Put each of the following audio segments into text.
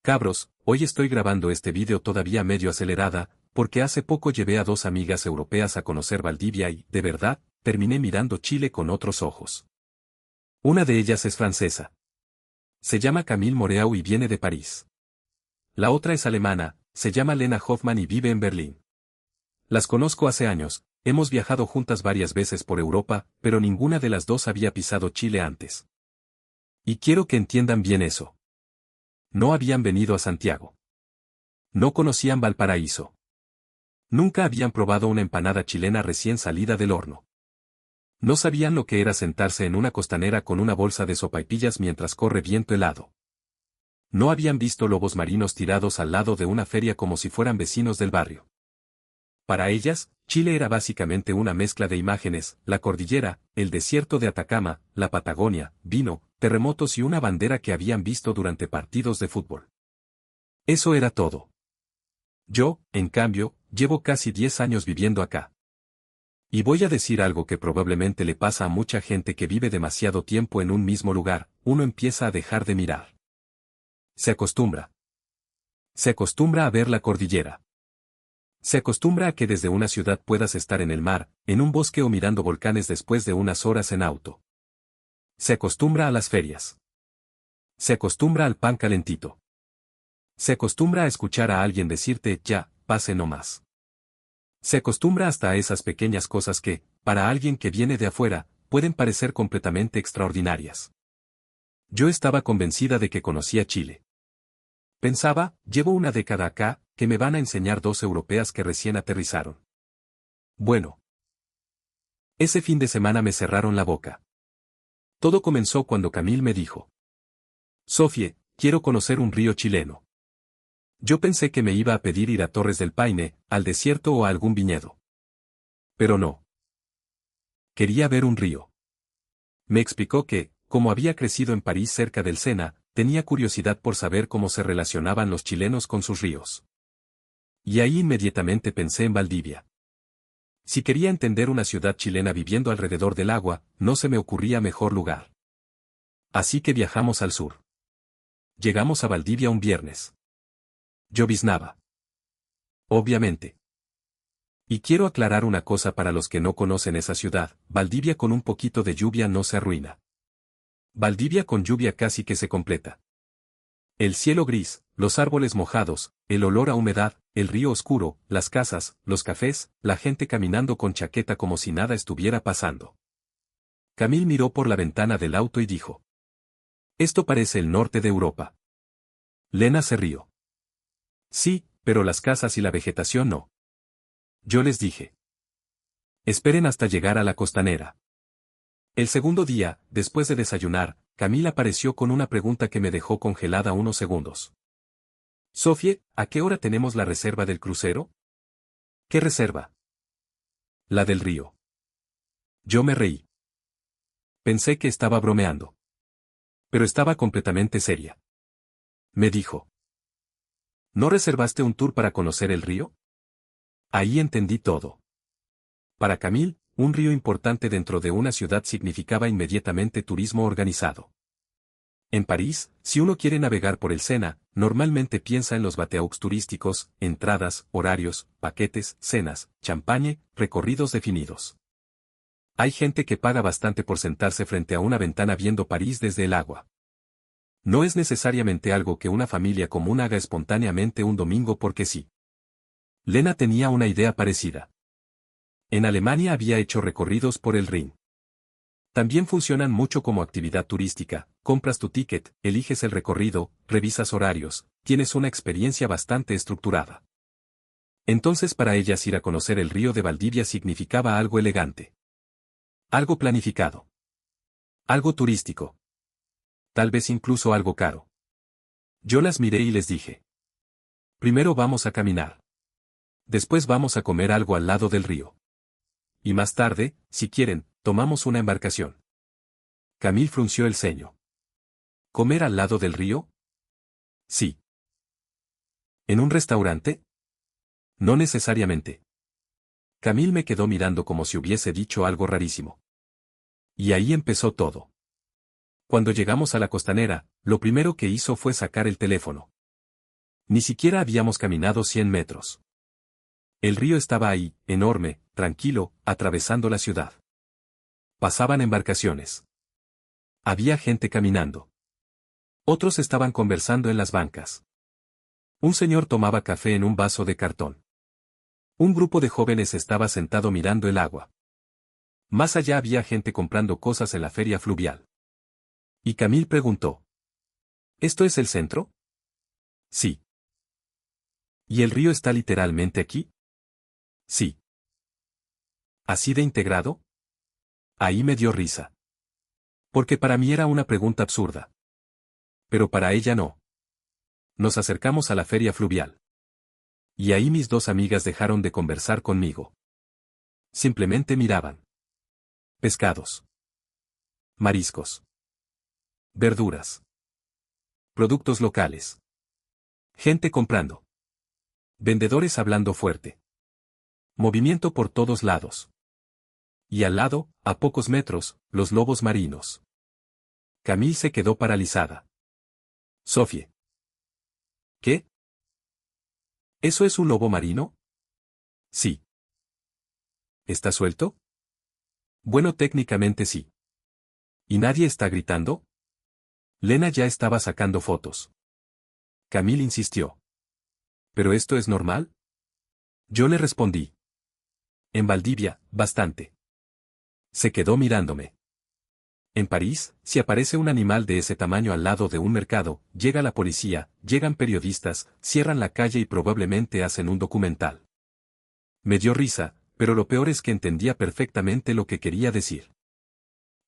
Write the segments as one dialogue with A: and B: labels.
A: Cabros, hoy estoy grabando este vídeo todavía medio acelerada, porque hace poco llevé a 2 amigas europeas a conocer Valdivia y, de verdad, terminé mirando Chile con otros ojos. Una de ellas es francesa. Se llama Camille Moreau y viene de París. La otra es alemana, se llama Lena Hoffmann y vive en Berlín. Las conozco hace años, hemos viajado juntas varias veces por Europa, pero ninguna de las dos había pisado Chile antes. Y quiero que entiendan bien eso. No habían venido a Santiago. No conocían Valparaíso. Nunca habían probado una empanada chilena recién salida del horno. No sabían lo que era sentarse en una costanera con una bolsa de sopaipillas mientras corre viento helado. No habían visto lobos marinos tirados al lado de una feria como si fueran vecinos del barrio. Para ellas, Chile era básicamente una mezcla de imágenes: la cordillera, el desierto de Atacama, la Patagonia, vino, terremotos y una bandera que habían visto durante partidos de fútbol. Eso era todo. Yo, en cambio, llevo casi 10 años viviendo acá. Y voy a decir algo que probablemente le pasa a mucha gente que vive demasiado tiempo en un mismo lugar: uno empieza a dejar de mirar. Se acostumbra. Se acostumbra a ver la cordillera. Se acostumbra a que desde una ciudad puedas estar en el mar, en un bosque o mirando volcanes después de unas horas en auto. Se acostumbra a las ferias. Se acostumbra al pan calentito. Se acostumbra a escuchar a alguien decirte: ya, pase no más. Se acostumbra hasta a esas pequeñas cosas que, para alguien que viene de afuera, pueden parecer completamente extraordinarias. Yo estaba convencida de que conocía Chile. Pensaba: llevo una década acá, que me van a enseñar 2 europeas que recién aterrizaron. Bueno. Ese fin de semana me cerraron la boca. Todo comenzó cuando Camille me dijo: Sofie, quiero conocer un río chileno. Yo pensé que me iba a pedir ir a Torres del Paine, al desierto o a algún viñedo. Pero no. Quería ver un río. Me explicó que, como había crecido en París cerca del Sena, tenía curiosidad por saber cómo se relacionaban los chilenos con sus ríos. Y ahí inmediatamente pensé en Valdivia. Si quería entender una ciudad chilena viviendo alrededor del agua, no se me ocurría mejor lugar. Así que viajamos al sur. Llegamos a Valdivia un viernes. Lloviznaba. Obviamente. Y quiero aclarar una cosa para los que no conocen esa ciudad: Valdivia con un poquito de lluvia no se arruina. Valdivia con lluvia casi que se completa. El cielo gris, los árboles mojados, el olor a humedad, el río oscuro, las casas, los cafés, la gente caminando con chaqueta como si nada estuviera pasando. Camille miró por la ventana del auto y dijo: esto parece el norte de Europa. Lena se rió. Sí, pero las casas y la vegetación no. Yo les dije: esperen hasta llegar a la costanera. El segundo día, después de desayunar, Camille apareció con una pregunta que me dejó congelada unos segundos. Sofie, ¿a qué hora tenemos la reserva del crucero? ¿Qué reserva? La del río. Yo me reí. Pensé que estaba bromeando. Pero estaba completamente seria. Me dijo: ¿no reservaste un tour para conocer el río? Ahí entendí todo. Para Camille, un río importante dentro de una ciudad significaba inmediatamente turismo organizado. En París, si uno quiere navegar por el Sena, normalmente piensa en los bateaux turísticos: entradas, horarios, paquetes, cenas, champagne, recorridos definidos. Hay gente que paga bastante por sentarse frente a una ventana viendo París desde el agua. No es necesariamente algo que una familia común haga espontáneamente un domingo porque sí. Lena tenía una idea parecida. En Alemania había hecho recorridos por el Rin. También funcionan mucho como actividad turística: compras tu ticket, eliges el recorrido, revisas horarios, tienes una experiencia bastante estructurada. Entonces para ellas ir a conocer el río de Valdivia significaba algo elegante. Algo planificado. Algo turístico. Tal vez incluso algo caro. Yo las miré y les dije: primero vamos a caminar. Después vamos a comer algo al lado del río. Y más tarde, si quieren, tomamos una embarcación. Camille frunció el ceño. ¿Comer al lado del río? Sí. ¿En un restaurante? No necesariamente. Camille me quedó mirando como si hubiese dicho algo rarísimo. Y ahí empezó todo. Cuando llegamos a la costanera, lo primero que hizo fue sacar el teléfono. Ni siquiera habíamos caminado 100 metros. El río estaba ahí, enorme, tranquilo, atravesando la ciudad. Pasaban embarcaciones. Había gente caminando. Otros estaban conversando en las bancas. Un señor tomaba café en un vaso de cartón. Un grupo de jóvenes estaba sentado mirando el agua. Más allá había gente comprando cosas en la feria fluvial. Y Camille preguntó: ¿Esto es el centro? Sí. ¿Y el río está literalmente aquí? Sí. ¿Así de integrado? Ahí me dio risa. Porque para mí era una pregunta absurda. Pero para ella no. Nos acercamos a la feria fluvial. Y ahí mis dos amigas dejaron de conversar conmigo. Simplemente miraban. Pescados. Mariscos. Verduras. Productos locales. Gente comprando. Vendedores hablando fuerte. Movimiento por todos lados. Y al lado, a pocos metros, los lobos marinos. Camille se quedó paralizada. Sophie. ¿Qué? ¿Eso es un lobo marino? Sí. ¿Está suelto? Bueno, técnicamente sí. ¿Y nadie está gritando? Lena ya estaba sacando fotos. Camille insistió. ¿Pero esto es normal? Yo le respondí. En Valdivia, bastante. Se quedó mirándome. En París, si aparece un animal de ese tamaño al lado de un mercado, llega la policía, llegan periodistas, cierran la calle y probablemente hacen un documental. Me dio risa, pero lo peor es que entendía perfectamente lo que quería decir.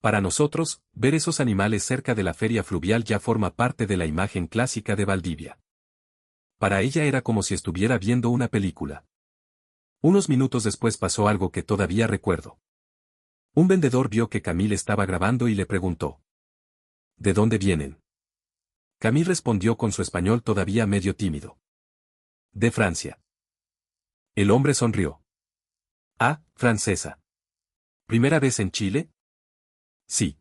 A: Para nosotros, ver esos animales cerca de la feria fluvial ya forma parte de la imagen clásica de Valdivia. Para ella era como si estuviera viendo una película. Unos minutos después pasó algo que todavía recuerdo. Un vendedor vio que Camille estaba grabando y le preguntó: ¿De dónde vienen? Camille respondió con su español todavía medio tímido: De Francia. El hombre sonrió. Ah, francesa. ¿Primera vez en Chile? Sí.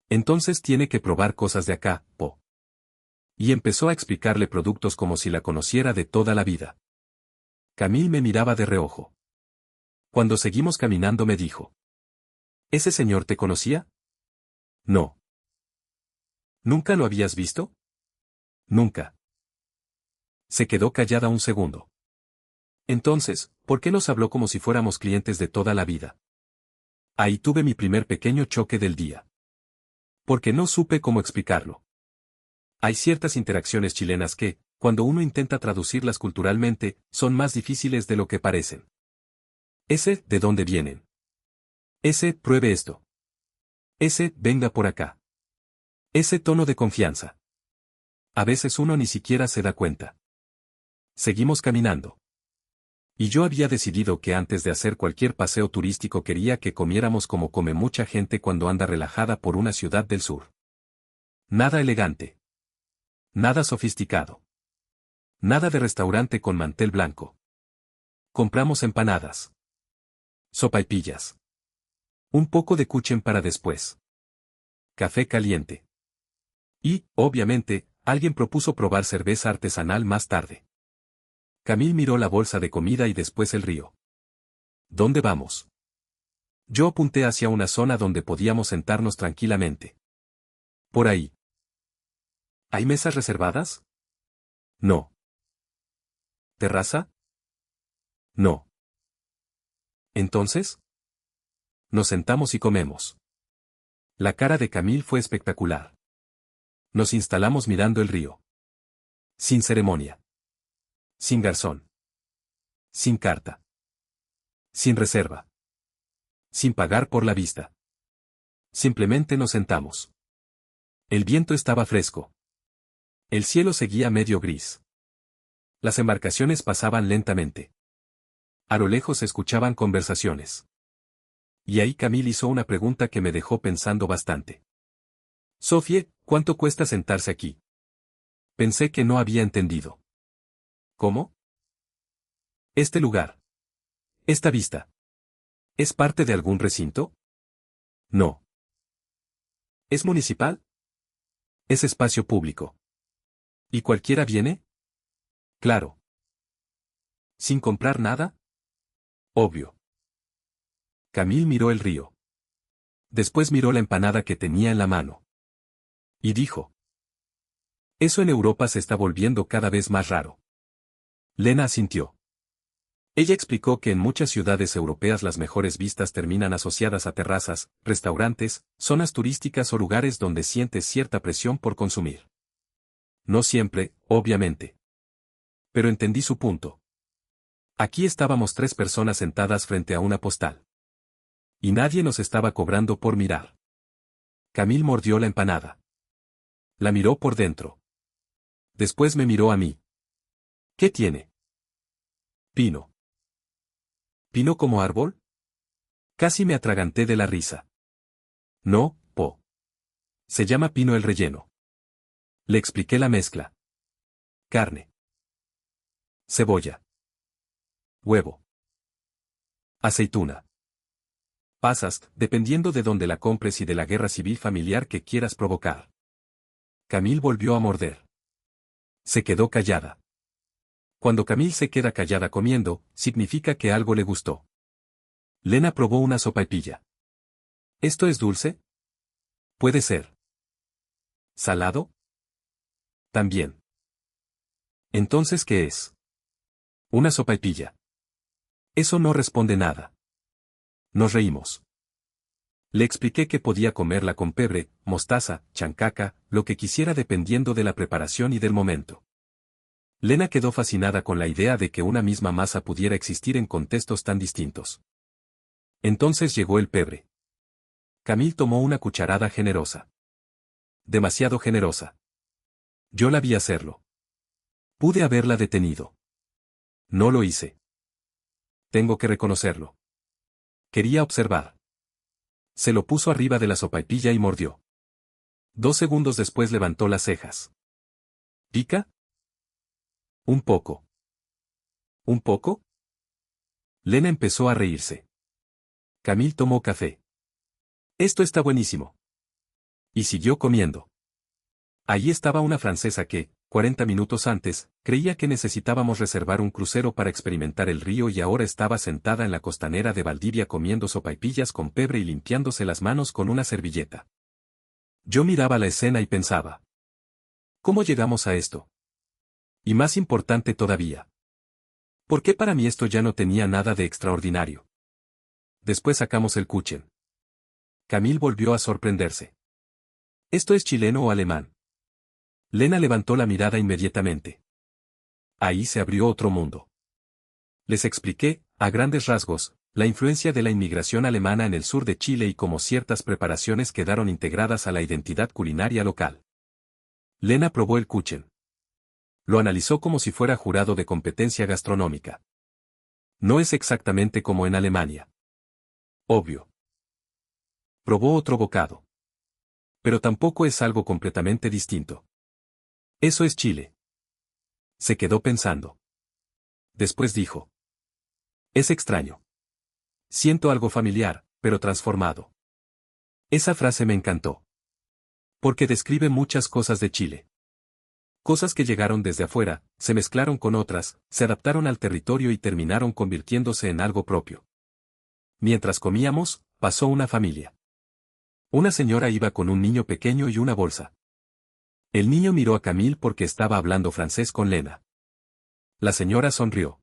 A: Entonces tiene que probar cosas de acá, po. Y empezó a explicarle productos como si la conociera de toda la vida. Camille me miraba de reojo. Cuando seguimos caminando me dijo: ¿Ese señor te conocía? No. ¿Nunca lo habías visto? Nunca. Se quedó callada un segundo. Entonces, ¿por qué nos habló como si fuéramos clientes de toda la vida? Ahí tuve mi primer pequeño choque del día. Porque no supe cómo explicarlo. Hay ciertas interacciones chilenas que, cuando uno intenta traducirlas culturalmente, son más difíciles de lo que parecen. Ese, ¿de dónde vienen? Ese, pruebe esto. Ese, venga por acá. Ese tono de confianza. A veces uno ni siquiera se da cuenta. Seguimos caminando. Y yo había decidido que antes de hacer cualquier paseo turístico quería que comiéramos como come mucha gente cuando anda relajada por una ciudad del sur. Nada elegante. Nada sofisticado. Nada de restaurante con mantel blanco. Compramos empanadas. Sopaipillas. Un poco de kuchen para después. Café caliente. Y, obviamente, alguien propuso probar cerveza artesanal más tarde. Camille miró la bolsa de comida y después el río. ¿Dónde vamos? Yo apunté hacia una zona donde podíamos sentarnos tranquilamente. Por ahí. ¿Hay mesas reservadas? No. ¿Terraza? No. Entonces, nos sentamos y comemos. La cara de Camille fue espectacular. Nos instalamos mirando el río. Sin ceremonia. Sin garzón. Sin carta. Sin reserva. Sin pagar por la vista. Simplemente nos sentamos. El viento estaba fresco. El cielo seguía medio gris. Las embarcaciones pasaban lentamente. A lo lejos se escuchaban conversaciones. Y ahí Camille hizo una pregunta que me dejó pensando bastante. Sophie, ¿cuánto cuesta sentarse aquí? Pensé que no había entendido. ¿Cómo? Este lugar. Esta vista. ¿Es parte de algún recinto? No. ¿Es municipal? Es espacio público. ¿Y cualquiera viene? Claro. ¿Sin comprar nada? Obvio. Camille miró el río. Después miró la empanada que tenía en la mano. Y dijo: eso en Europa se está volviendo cada vez más raro. Lena asintió. Ella explicó que en muchas ciudades europeas las mejores vistas terminan asociadas a terrazas, restaurantes, zonas turísticas o lugares donde sientes cierta presión por consumir. No siempre, obviamente. Pero entendí su punto. Aquí estábamos 3 personas sentadas frente a una postal. Y nadie nos estaba cobrando por mirar. Camille mordió la empanada. La miró por dentro. Después me miró a mí. ¿Qué tiene? Pino. ¿Pino como árbol? Casi me atraganté de la risa. No, po. Se llama pino el relleno. Le expliqué la mezcla. Carne. Cebolla. Huevo. Aceituna. Pasas, dependiendo de dónde la compres y de la guerra civil familiar que quieras provocar. Camille volvió a morder. Se quedó callada. Cuando Camille se queda callada comiendo, significa que algo le gustó. Lena probó una sopaipilla. ¿Esto es dulce? Puede ser. ¿Salado? También. Entonces, ¿qué es? Una sopaipilla. Eso no responde nada. Nos reímos. Le expliqué que podía comerla con pebre, mostaza, chancaca, lo que quisiera dependiendo de la preparación y del momento. Lena quedó fascinada con la idea de que una misma masa pudiera existir en contextos tan distintos. Entonces llegó el pebre. Camille tomó una cucharada generosa. Demasiado generosa. Yo la vi hacerlo. Pude haberla detenido. No lo hice. Tengo que reconocerlo. Quería observar. Se lo puso arriba de la sopaipilla y mordió. 2 segundos después levantó las cejas. ¿Pica? Un poco. ¿Un poco? Lena empezó a reírse. Camille tomó café. Esto está buenísimo. Y siguió comiendo. Allí estaba una francesa que, 40 minutos antes, creía que necesitábamos reservar un crucero para experimentar el río y ahora estaba sentada en la costanera de Valdivia comiendo sopaipillas con pebre y limpiándose las manos con una servilleta. Yo miraba la escena y pensaba: ¿cómo llegamos a esto? Y más importante todavía, ¿por qué para mí esto ya no tenía nada de extraordinario? Después sacamos el kuchen. Camille volvió a sorprenderse. ¿Esto es chileno o alemán? Lena levantó la mirada inmediatamente. Ahí se abrió otro mundo. Les expliqué, a grandes rasgos, la influencia de la inmigración alemana en el sur de Chile y cómo ciertas preparaciones quedaron integradas a la identidad culinaria local. Lena probó el kuchen. Lo analizó como si fuera jurado de competencia gastronómica. No es exactamente como en Alemania. Obvio. Probó otro bocado. Pero tampoco es algo completamente distinto. Eso es Chile. Se quedó pensando. Después dijo: es extraño. Siento algo familiar, pero transformado. Esa frase me encantó. Porque describe muchas cosas de Chile. Cosas que llegaron desde afuera, se mezclaron con otras, se adaptaron al territorio y terminaron convirtiéndose en algo propio. Mientras comíamos, pasó una familia. Una señora iba con un niño pequeño y una bolsa. El niño miró a Camille porque estaba hablando francés con Lena. La señora sonrió.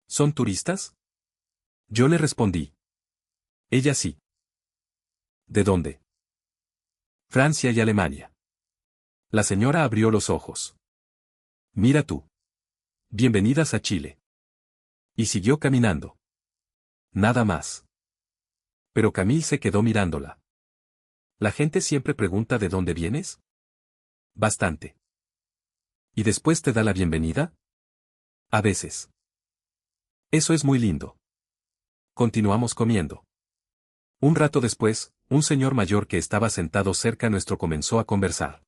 A: ¿Son turistas? Yo le respondí. Ella sí. ¿De dónde? Francia y Alemania. La señora abrió los ojos. Mira tú. Bienvenidas a Chile. Y siguió caminando. Nada más. Pero Camille se quedó mirándola. ¿La gente siempre pregunta de dónde vienes? Bastante. ¿Y después te da la bienvenida? A veces. Eso es muy lindo. Continuamos comiendo. Un rato después, un señor mayor que estaba sentado cerca nuestro comenzó a conversar.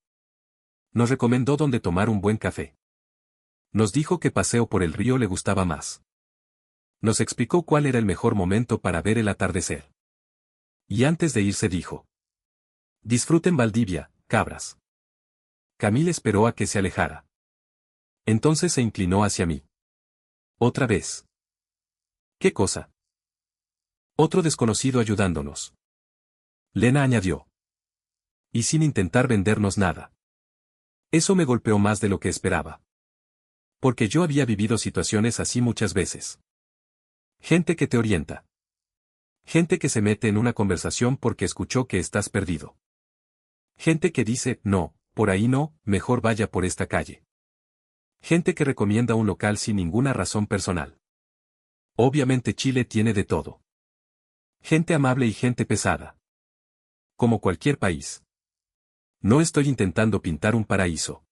A: Nos recomendó dónde tomar un buen café. Nos dijo que paseo por el río le gustaba más. Nos explicó cuál era el mejor momento para ver el atardecer. Y antes de irse dijo: disfruten Valdivia, cabras. Camille esperó a que se alejara. Entonces se inclinó hacia mí. Otra vez. ¿Qué cosa? Otro desconocido ayudándonos. Lena añadió. Y sin intentar vendernos nada. Eso me golpeó más de lo que esperaba. Porque yo había vivido situaciones así muchas veces. Gente que te orienta. Gente que se mete en una conversación porque escuchó que estás perdido. Gente que dice, no, por ahí no, mejor vaya por esta calle. Gente que recomienda un local sin ninguna razón personal. Obviamente Chile tiene de todo. Gente amable y gente pesada. Como cualquier país. No estoy intentando pintar un paraíso.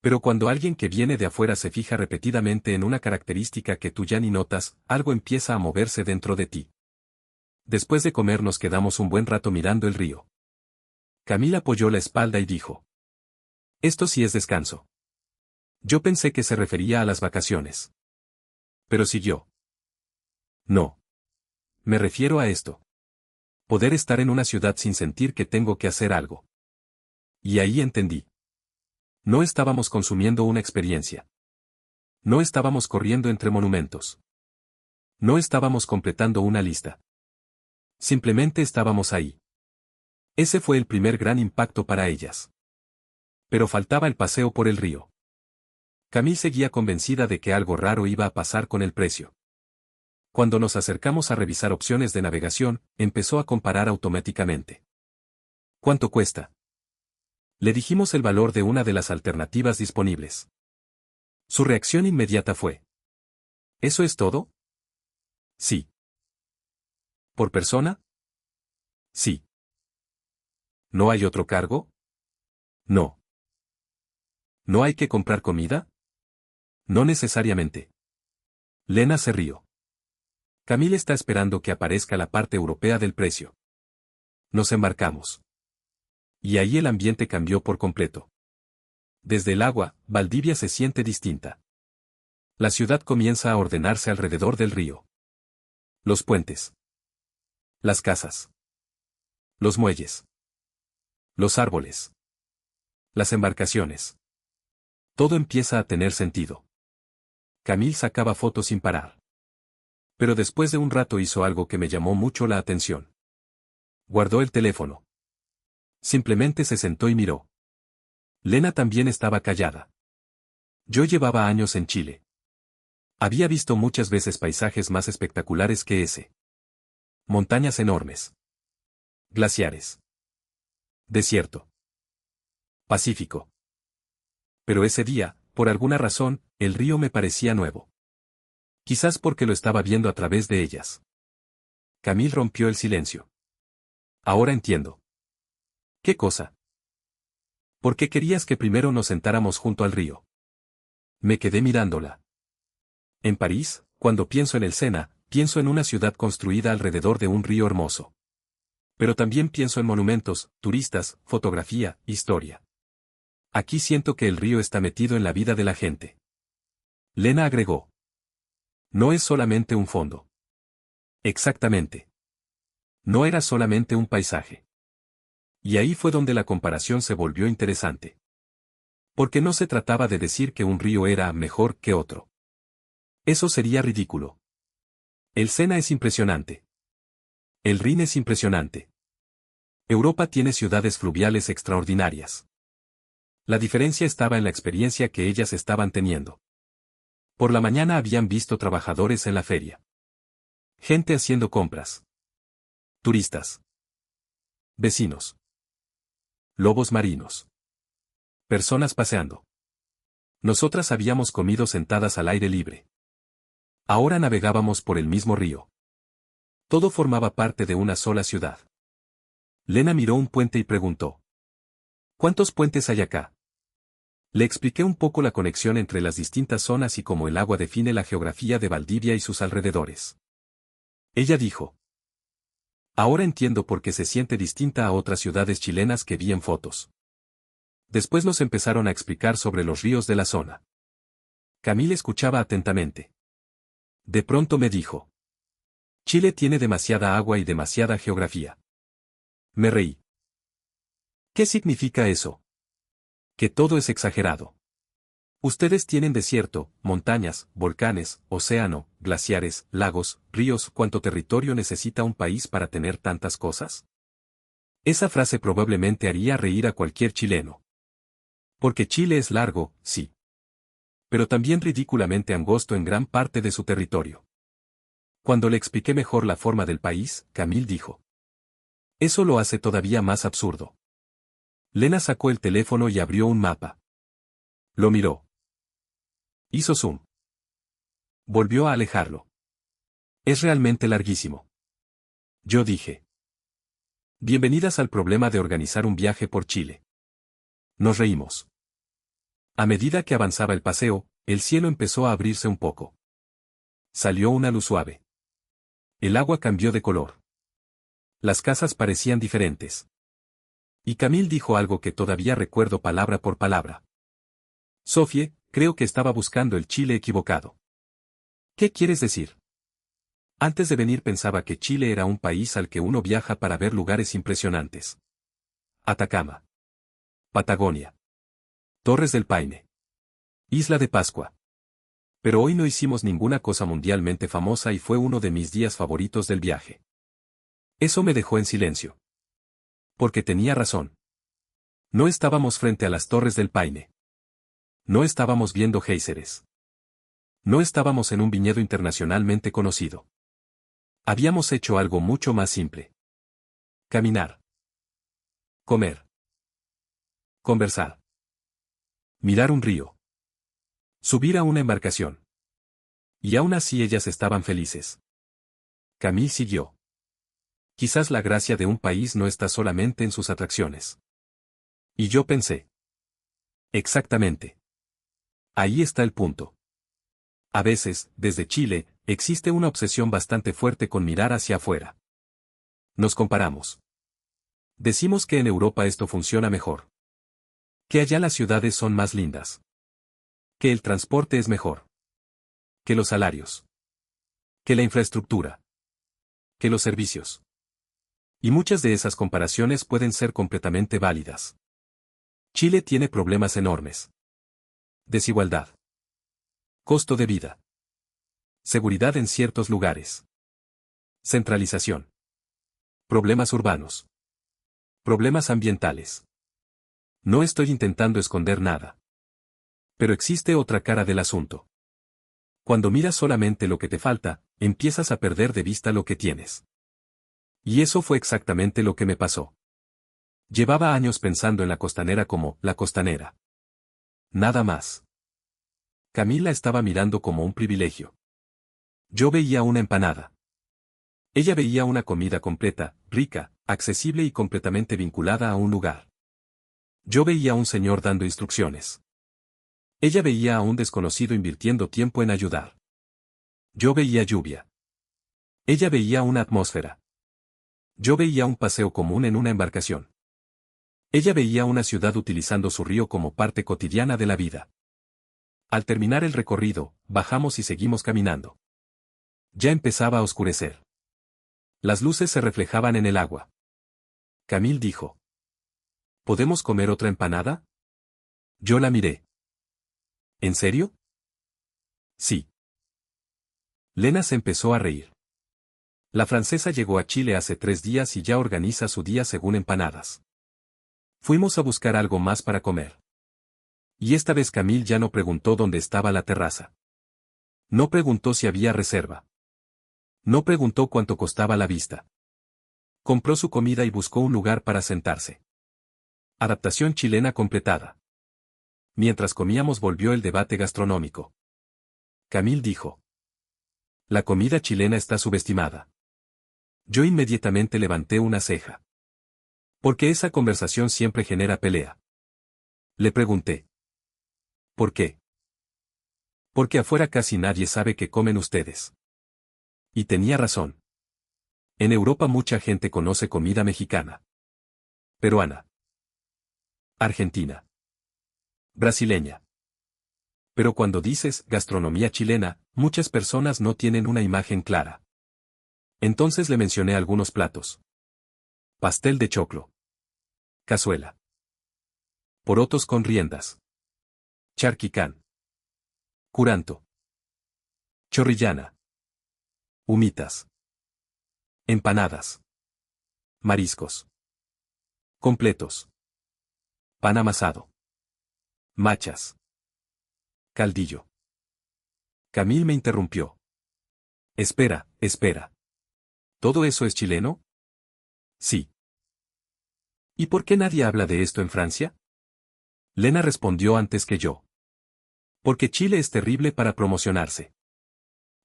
A: Pero cuando alguien que viene de afuera se fija repetidamente en una característica que tú ya ni notas, algo empieza a moverse dentro de ti. Después de comer nos quedamos un buen rato mirando el río. Camila apoyó la espalda y dijo. Esto sí es descanso. Yo pensé que se refería a las vacaciones. Pero siguió. No. Me refiero a esto. Poder estar en una ciudad sin sentir que tengo que hacer algo. Y ahí entendí. No estábamos consumiendo una experiencia. No estábamos corriendo entre monumentos. No estábamos completando una lista. Simplemente estábamos ahí. Ese fue el primer gran impacto para ellas. Pero faltaba el paseo por el río. Camille seguía convencida de que algo raro iba a pasar con el precio. Cuando nos acercamos a revisar opciones de navegación, empezó a comparar automáticamente. ¿Cuánto cuesta? Le dijimos el valor de una de las alternativas disponibles. Su reacción inmediata fue. ¿Eso es todo? Sí. ¿Por persona? Sí. ¿No hay otro cargo? No. ¿No hay que comprar comida? No necesariamente. Lena se rió. Camille está esperando que aparezca la parte europea del precio. Nos embarcamos. Y ahí el ambiente cambió por completo. Desde el agua, Valdivia se siente distinta. La ciudad comienza a ordenarse alrededor del río. Los puentes. Las casas. Los muelles. Los árboles. Las embarcaciones. Todo empieza a tener sentido. Camille sacaba fotos sin parar. Pero después de un rato hizo algo que me llamó mucho la atención. Guardó el teléfono. Simplemente se sentó y miró. Lena también estaba callada. Yo llevaba años en Chile. Había visto muchas veces paisajes más espectaculares que ese. Montañas enormes. Glaciares. Desierto. Pacífico. Pero ese día, por alguna razón, el río me parecía nuevo. Quizás porque lo estaba viendo a través de ellas. Camille rompió el silencio. Ahora entiendo. ¿Qué cosa? ¿Por qué querías que primero nos sentáramos junto al río? Me quedé mirándola. En París, cuando pienso en el Sena, pienso en una ciudad construida alrededor de un río hermoso. Pero también pienso en monumentos, turistas, fotografía, historia. Aquí siento que el río está metido en la vida de la gente. Lena agregó. No es solamente un fondo. Exactamente. No era solamente un paisaje. Y ahí fue donde la comparación se volvió interesante. Porque no se trataba de decir que un río era mejor que otro. Eso sería ridículo. El Sena es impresionante. El Rin es impresionante. Europa tiene ciudades fluviales extraordinarias. La diferencia estaba en la experiencia que ellas estaban teniendo. Por la mañana habían visto trabajadores en la feria. Gente haciendo compras. Turistas. Vecinos. Lobos marinos. Personas paseando. Nosotras habíamos comido sentadas al aire libre. Ahora navegábamos por el mismo río. Todo formaba parte de una sola ciudad. Lena miró un puente y preguntó. ¿Cuántos puentes hay acá? Le expliqué un poco la conexión entre las distintas zonas y cómo el agua define la geografía de Valdivia y sus alrededores. Ella dijo. Ahora entiendo por qué se siente distinta a otras ciudades chilenas que vi en fotos. Después nos empezaron a explicar sobre los ríos de la zona. Camille escuchaba atentamente. De pronto me dijo. Chile tiene demasiada agua y demasiada geografía. Me reí. ¿Qué significa eso? Que todo es exagerado. Ustedes tienen desierto, montañas, volcanes, océano, glaciares, lagos, ríos. ¿Cuánto territorio necesita un país para tener tantas cosas? Esa frase probablemente haría reír a cualquier chileno. Porque Chile es largo, sí. Pero también ridículamente angosto en gran parte de su territorio. Cuando le expliqué mejor la forma del país, Camille dijo: eso lo hace todavía más absurdo. Lena sacó el teléfono y abrió un mapa. Lo miró. Hizo zoom. Volvió a alejarlo. Es realmente larguísimo. Yo dije: bienvenidas al problema de organizar un viaje por Chile. Nos reímos. A medida que avanzaba el paseo, el cielo empezó a abrirse un poco. Salió una luz suave. El agua cambió de color. Las casas parecían diferentes. Y Camille dijo algo que todavía recuerdo palabra por palabra. Sofie, creo que estaba buscando el Chile equivocado. ¿Qué quieres decir? Antes de venir pensaba que Chile era un país al que uno viaja para ver lugares impresionantes. Atacama. Patagonia. Torres del Paine. Isla de Pascua. Pero hoy no hicimos ninguna cosa mundialmente famosa y fue uno de mis días favoritos del viaje. Eso me dejó en silencio. Porque tenía razón. No estábamos frente a las Torres del Paine. No estábamos viendo géiseres. No estábamos en un viñedo internacionalmente conocido. Habíamos hecho algo mucho más simple. Caminar. Comer. Conversar. Mirar un río. Subir a una embarcación. Y aún así ellas estaban felices. Camille siguió. Quizás la gracia de un país no está solamente en sus atracciones. Y yo pensé. Exactamente. Ahí está el punto. A veces, desde Chile, existe una obsesión bastante fuerte con mirar hacia afuera. Nos comparamos. Decimos que en Europa esto funciona mejor. Que allá las ciudades son más lindas. Que el transporte es mejor. Que los salarios. Que la infraestructura. Que los servicios. Y muchas de esas comparaciones pueden ser completamente válidas. Chile tiene problemas enormes. Desigualdad. Costo de vida. Seguridad en ciertos lugares. Centralización. Problemas urbanos. Problemas ambientales. No estoy intentando esconder nada. Pero existe otra cara del asunto. Cuando miras solamente lo que te falta, empiezas a perder de vista lo que tienes. Y eso fue exactamente lo que me pasó. Llevaba años pensando en la costanera como la costanera. Nada más. Camila estaba mirando como un privilegio. Yo veía una empanada. Ella veía una comida completa, rica, accesible y completamente vinculada a un lugar. Yo veía a un señor dando instrucciones. Ella veía a un desconocido invirtiendo tiempo en ayudar. Yo veía lluvia. Ella veía una atmósfera. Yo veía un paseo común en una embarcación. Ella veía una ciudad utilizando su río como parte cotidiana de la vida. Al terminar el recorrido, bajamos y seguimos caminando. Ya empezaba a oscurecer. Las luces se reflejaban en el agua. Camille dijo: ¿podemos comer otra empanada? Yo la miré. ¿En serio? Sí. Lena se empezó a reír. La francesa llegó a Chile hace 3 días y ya organiza su día según empanadas. Fuimos a buscar algo más para comer. Y esta vez Camille ya no preguntó dónde estaba la terraza. No preguntó si había reserva. No preguntó cuánto costaba la vista. Compró su comida y buscó un lugar para sentarse. Adaptación chilena completada. Mientras comíamos volvió el debate gastronómico. Camille dijo: la comida chilena está subestimada. Yo inmediatamente levanté una ceja. Porque esa conversación siempre genera pelea. Le pregunté: ¿por qué? Porque afuera casi nadie sabe qué comen ustedes. Y tenía razón. En Europa mucha gente conoce comida mexicana. Peruana. Argentina. Brasileña. Pero cuando dices gastronomía chilena, muchas personas no tienen una imagen clara. Entonces le mencioné algunos platos. Pastel de choclo. Cazuela. Porotos con riendas. Charquicán. Curanto. Chorrillana. Humitas. Empanadas. Mariscos. Completos. Pan amasado. Machas. Caldillo. Camil me interrumpió. Espera, espera. ¿Todo eso es chileno? Sí. ¿Y por qué nadie habla de esto en Francia? Lena respondió antes que yo. Porque Chile es terrible para promocionarse.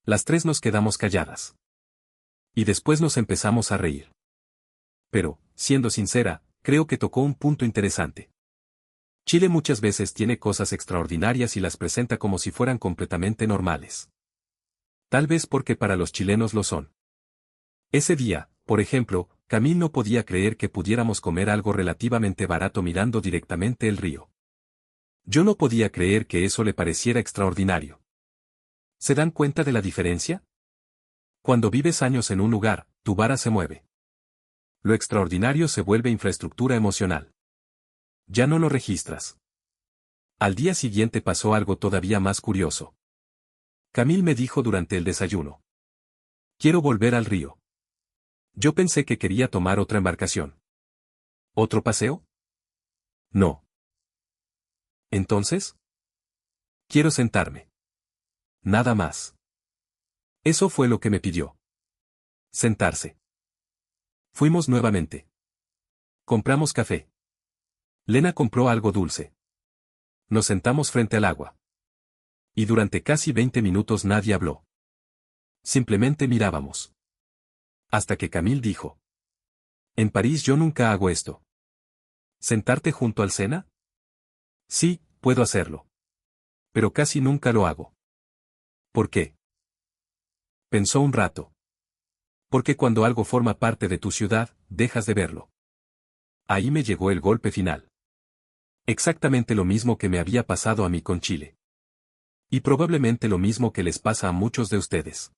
A: Las tres nos quedamos calladas. Y después nos empezamos a reír. Pero, siendo sincera, creo que tocó un punto interesante. Chile muchas veces tiene cosas extraordinarias y las presenta como si fueran completamente normales. Tal vez porque para los chilenos lo son. Ese día, por ejemplo, Camil no podía creer que pudiéramos comer algo relativamente barato mirando directamente el río. Yo no podía creer que eso le pareciera extraordinario. ¿Se dan cuenta de la diferencia? Cuando vives años en un lugar, tu vara se mueve. Lo extraordinario se vuelve infraestructura emocional. Ya no lo registras. Al día siguiente pasó algo todavía más curioso. Camil me dijo durante el desayuno. Quiero volver al río. Yo pensé que quería tomar otra embarcación. ¿Otro paseo? No. Entonces, quiero sentarme. Nada más. Eso fue lo que me pidió. Sentarse. Fuimos nuevamente. Compramos café. Lena compró algo dulce. Nos sentamos frente al agua. Y durante casi 20 minutos nadie habló. Simplemente mirábamos. Hasta que Camille dijo. En París yo nunca hago esto. ¿Sentarte junto al Sena? Sí, puedo hacerlo. Pero casi nunca lo hago. ¿Por qué? Pensó un rato. Porque cuando algo forma parte de tu ciudad, dejas de verlo. Ahí me llegó el golpe final. Exactamente lo mismo que me había pasado a mí con Chile. Y probablemente lo mismo que les pasa a muchos de ustedes.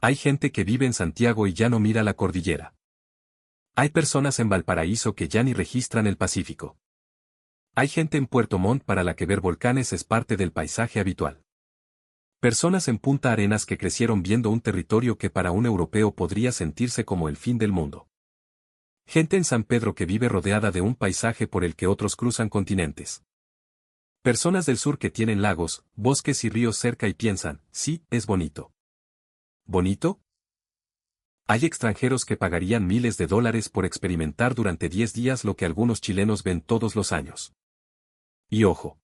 A: Hay gente que vive en Santiago y ya no mira la cordillera. Hay personas en Valparaíso que ya ni registran el Pacífico. Hay gente en Puerto Montt para la que ver volcanes es parte del paisaje habitual. Personas en Punta Arenas que crecieron viendo un territorio que para un europeo podría sentirse como el fin del mundo. Gente en San Pedro que vive rodeada de un paisaje por el que otros cruzan continentes. Personas del sur que tienen lagos, bosques y ríos cerca y piensan, sí, es bonito. ¿Bonito? Hay extranjeros que pagarían miles de dólares por experimentar durante 10 días lo que algunos chilenos ven todos los años. Y ojo.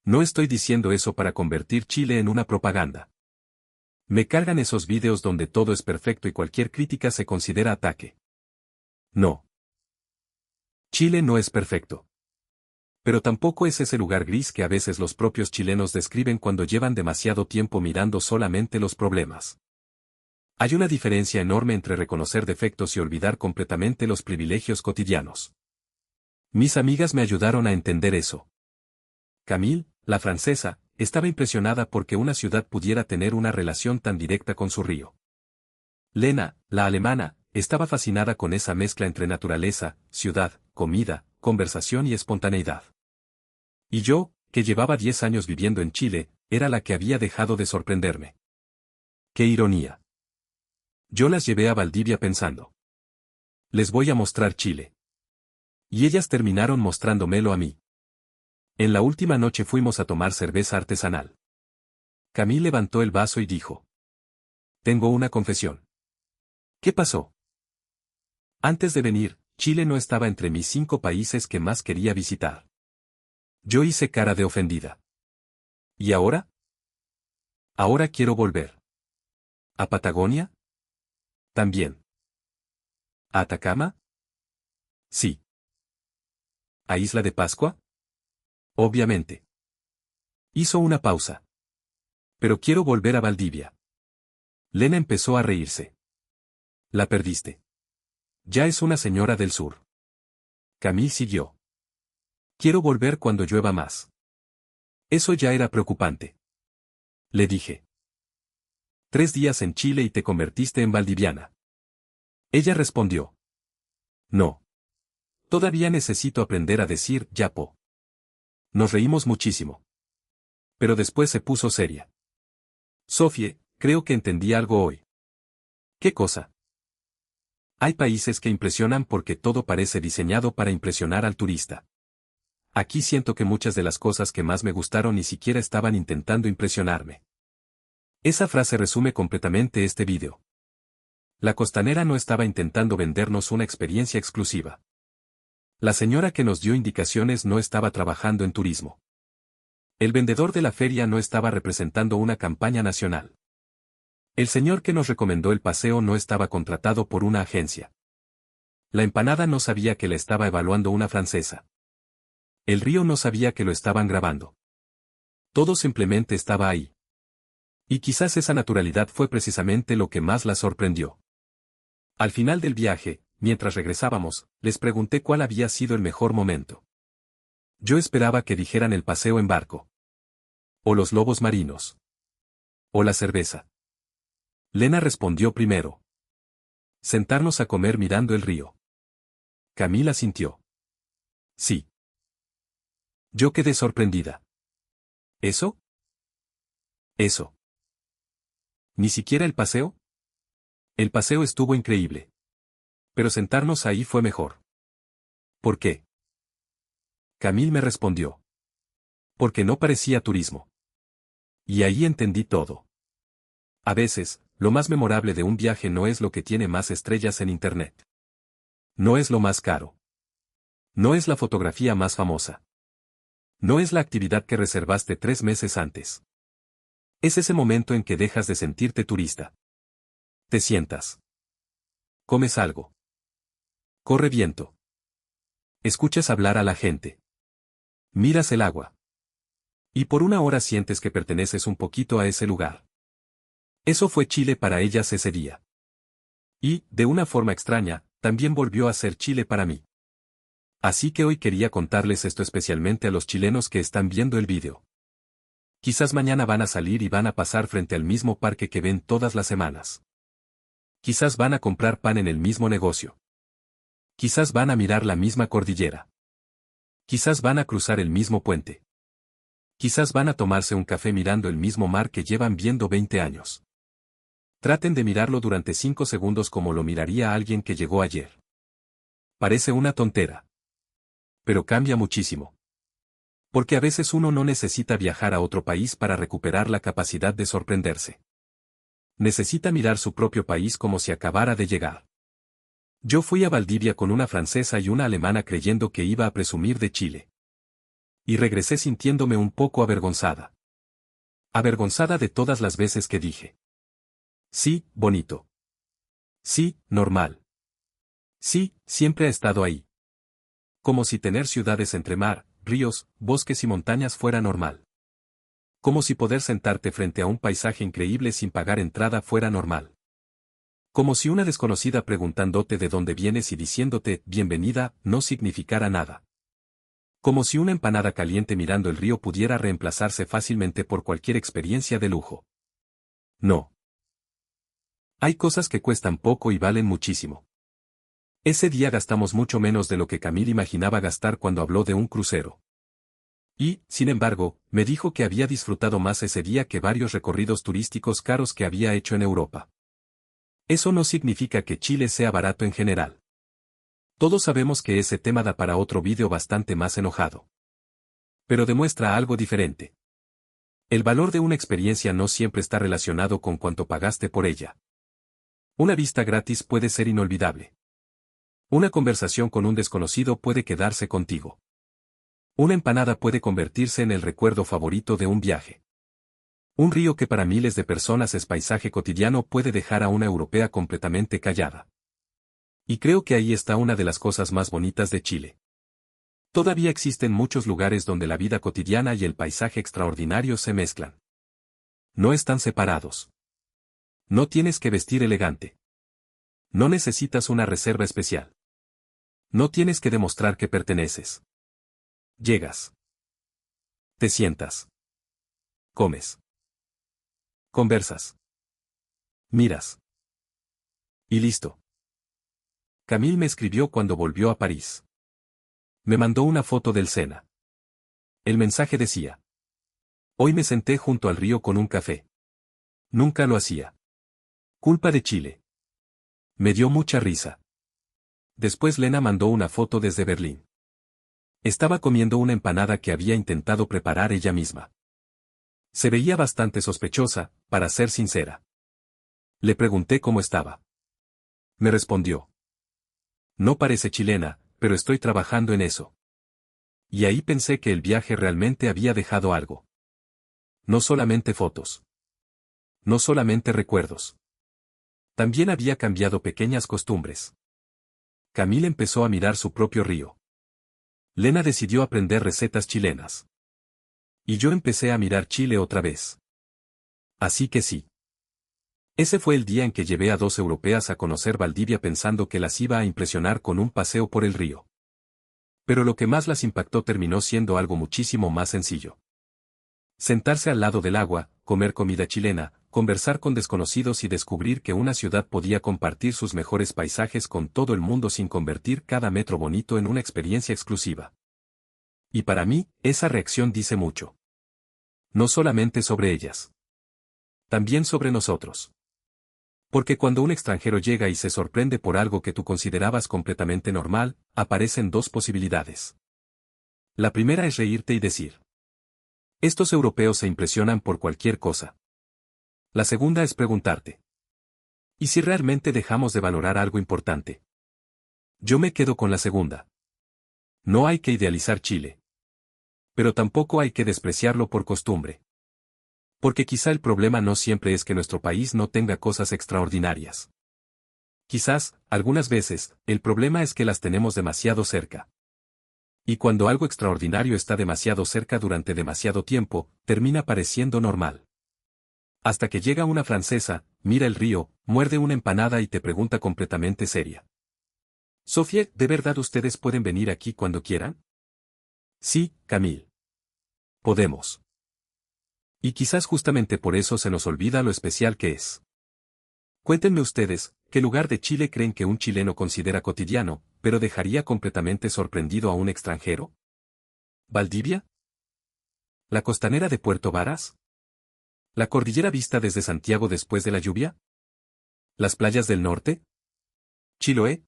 A: No estoy diciendo eso para convertir Chile en una propaganda. Me cargan esos vídeos donde todo es perfecto y cualquier crítica se considera ataque. No. Chile no es perfecto. Pero tampoco es ese lugar gris que a veces los propios chilenos describen cuando llevan demasiado tiempo mirando solamente los problemas. Hay una diferencia enorme entre reconocer defectos y olvidar completamente los privilegios cotidianos. Mis amigas me ayudaron a entender eso. Camille, la francesa, estaba impresionada porque una ciudad pudiera tener una relación tan directa con su río. Lena, la alemana, estaba fascinada con esa mezcla entre naturaleza, ciudad, comida, conversación y espontaneidad. Y yo, que llevaba 10 años viviendo en Chile, era la que había dejado de sorprenderme. ¡Qué ironía! Yo las llevé a Valdivia pensando. Les voy a mostrar Chile. Y ellas terminaron mostrándomelo a mí. En la última noche fuimos a tomar cerveza artesanal. Camille levantó el vaso y dijo. Tengo una confesión. ¿Qué pasó? Antes de venir, Chile no estaba entre mis 5 países que más quería visitar. Yo hice cara de ofendida. ¿Y ahora? Ahora quiero volver. ¿A Patagonia? También. ¿A Atacama? Sí. ¿A Isla de Pascua? Obviamente. Hizo una pausa. Pero quiero volver a Valdivia. Lena empezó a reírse. La perdiste. Ya es una señora del sur. Camille siguió. Quiero volver cuando llueva más. Eso ya era preocupante. Le dije. 3 días en Chile y te convertiste en valdiviana. Ella respondió. No. Todavía necesito aprender a decir yapo. Nos reímos muchísimo. Pero después se puso seria. Sophie, creo que entendí algo hoy. ¿Qué cosa? Hay países que impresionan porque todo parece diseñado para impresionar al turista. Aquí siento que muchas de las cosas que más me gustaron ni siquiera estaban intentando impresionarme. Esa frase resume completamente este vídeo. La costanera no estaba intentando vendernos una experiencia exclusiva. La señora que nos dio indicaciones no estaba trabajando en turismo. El vendedor de la feria no estaba representando una campaña nacional. El señor que nos recomendó el paseo no estaba contratado por una agencia. La empanada no sabía que la estaba evaluando una francesa. El río no sabía que lo estaban grabando. Todo simplemente estaba ahí. Y quizás esa naturalidad fue precisamente lo que más la sorprendió. Al final del viaje, mientras regresábamos, les pregunté cuál había sido el mejor momento. Yo esperaba que dijeran el paseo en barco. O los lobos marinos. O la cerveza. Lena respondió primero. Sentarnos a comer mirando el río. Camila sintió. Sí. Yo quedé sorprendida. ¿Eso? Eso. ¿Ni siquiera el paseo? El paseo estuvo increíble. Pero sentarnos ahí fue mejor. ¿Por qué? Camille me respondió. Porque no parecía turismo. Y ahí entendí todo. A veces, lo más memorable de un viaje no es lo que tiene más estrellas en Internet. No es lo más caro. No es la fotografía más famosa. No es la actividad que reservaste 3 meses antes. Es ese momento en que dejas de sentirte turista. Te sientas. Comes algo. Corre viento. Escuchas hablar a la gente. Miras el agua. Y por una hora sientes que perteneces un poquito a ese lugar. Eso fue Chile para ellas ese día. Y, de una forma extraña, también volvió a ser Chile para mí. Así que hoy quería contarles esto especialmente a los chilenos que están viendo el vídeo. Quizás mañana van a salir y van a pasar frente al mismo parque que ven todas las semanas. Quizás van a comprar pan en el mismo negocio. Quizás van a mirar la misma cordillera. Quizás van a cruzar el mismo puente. Quizás van a tomarse un café mirando el mismo mar que llevan viendo 20 años. Traten de mirarlo durante 5 segundos como lo miraría alguien que llegó ayer. Parece una tontera. Pero cambia muchísimo. Porque a veces uno no necesita viajar a otro país para recuperar la capacidad de sorprenderse. Necesita mirar su propio país como si acabara de llegar. Yo fui a Valdivia con una francesa y una alemana creyendo que iba a presumir de Chile. Y regresé sintiéndome un poco avergonzada. Avergonzada de todas las veces que dije. Sí, bonito. Sí, normal. Sí, siempre ha estado ahí. Como si tener ciudades entre mar, ríos, bosques y montañas fuera normal. Como si poder sentarte frente a un paisaje increíble sin pagar entrada fuera normal. Como si una desconocida preguntándote de dónde vienes y diciéndote bienvenida no significara nada. Como si una empanada caliente mirando el río pudiera reemplazarse fácilmente por cualquier experiencia de lujo. No. Hay cosas que cuestan poco y valen muchísimo. Ese día gastamos mucho menos de lo que Camille imaginaba gastar cuando habló de un crucero. Y, sin embargo, me dijo que había disfrutado más ese día que varios recorridos turísticos caros que había hecho en Europa. Eso no significa que Chile sea barato en general. Todos sabemos que ese tema da para otro vídeo bastante más enojado. Pero demuestra algo diferente. El valor de una experiencia no siempre está relacionado con cuánto pagaste por ella. Una vista gratis puede ser inolvidable. Una conversación con un desconocido puede quedarse contigo. Una empanada puede convertirse en el recuerdo favorito de un viaje. Un río que para miles de personas es paisaje cotidiano puede dejar a una europea completamente callada. Y creo que ahí está una de las cosas más bonitas de Chile. Todavía existen muchos lugares donde la vida cotidiana y el paisaje extraordinario se mezclan. No están separados. No tienes que vestir elegante. No necesitas una reserva especial. No tienes que demostrar que perteneces. Llegas. Te sientas. Comes. Conversas. Miras. Y listo. Camille me escribió cuando volvió a París. Me mandó una foto del Sena. El mensaje decía: Hoy me senté junto al río con un café. Nunca lo hacía. Culpa de Chile. Me dio mucha risa. Después Lena mandó una foto desde Berlín. Estaba comiendo una empanada que había intentado preparar ella misma. Se veía bastante sospechosa, para ser sincera. Le pregunté cómo estaba. Me respondió. No parece chilena, pero estoy trabajando en eso. Y ahí pensé que el viaje realmente había dejado algo. No solamente fotos. No solamente recuerdos. También había cambiado pequeñas costumbres. Camille empezó a mirar su propio río. Lena decidió aprender recetas chilenas. Y yo empecé a mirar Chile otra vez. Así que sí. Ese fue el día en que llevé a 2 europeas a conocer Valdivia pensando que las iba a impresionar con un paseo por el río. Pero lo que más las impactó terminó siendo algo muchísimo más sencillo. Sentarse al lado del agua, comer comida chilena, conversar con desconocidos y descubrir que una ciudad podía compartir sus mejores paisajes con todo el mundo sin convertir cada metro bonito en una experiencia exclusiva. Y para mí, esa reacción dice mucho. No solamente sobre ellas. También sobre nosotros. Porque cuando un extranjero llega y se sorprende por algo que tú considerabas completamente normal, aparecen dos posibilidades. La primera es reírte y decir: estos europeos se impresionan por cualquier cosa. La segunda es preguntarte: ¿y si realmente dejamos de valorar algo importante? Yo me quedo con la segunda. No hay que idealizar Chile. Pero tampoco hay que despreciarlo por costumbre. Porque quizá el problema no siempre es que nuestro país no tenga cosas extraordinarias. Quizás, algunas veces, el problema es que las tenemos demasiado cerca. Y cuando algo extraordinario está demasiado cerca durante demasiado tiempo, termina pareciendo normal. Hasta que llega una francesa, mira el río, muerde una empanada y te pregunta completamente seria: Sofía, ¿de verdad ustedes pueden venir aquí cuando quieran? Sí, Camille. Podemos. Y quizás justamente por eso se nos olvida lo especial que es. Cuéntenme ustedes, ¿qué lugar de Chile creen que un chileno considera cotidiano, pero dejaría completamente sorprendido a un extranjero? ¿Valdivia? ¿La costanera de Puerto Varas? ¿La cordillera vista desde Santiago después de la lluvia? ¿Las playas del norte? ¿Chiloé?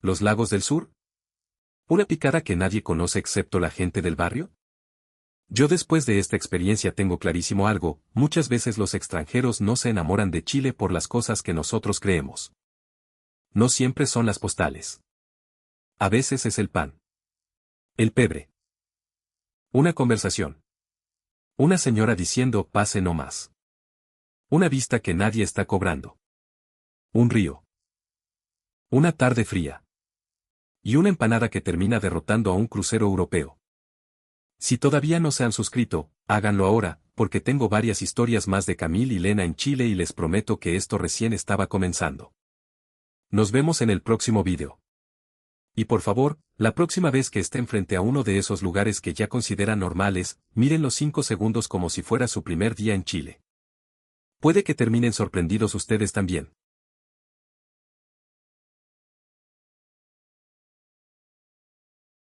A: ¿Los lagos del sur? ¿Una picada que nadie conoce excepto la gente del barrio? Yo después de esta experiencia tengo clarísimo algo: muchas veces los extranjeros no se enamoran de Chile por las cosas que nosotros creemos. No siempre son las postales. A veces es el pan. El pebre. Una conversación. Una señora diciendo pase no más. Una vista que nadie está cobrando. Un río. Una tarde fría. Y una empanada que termina derrotando a un crucero europeo. Si todavía no se han suscrito, háganlo ahora, porque tengo varias historias más de Camille y Lena en Chile y les prometo que esto recién estaba comenzando. Nos vemos en el próximo vídeo. Y por favor, la próxima vez que estén frente a uno de esos lugares que ya consideran normales, miren los 5 segundos como si fuera su primer día en Chile. Puede que terminen sorprendidos ustedes también.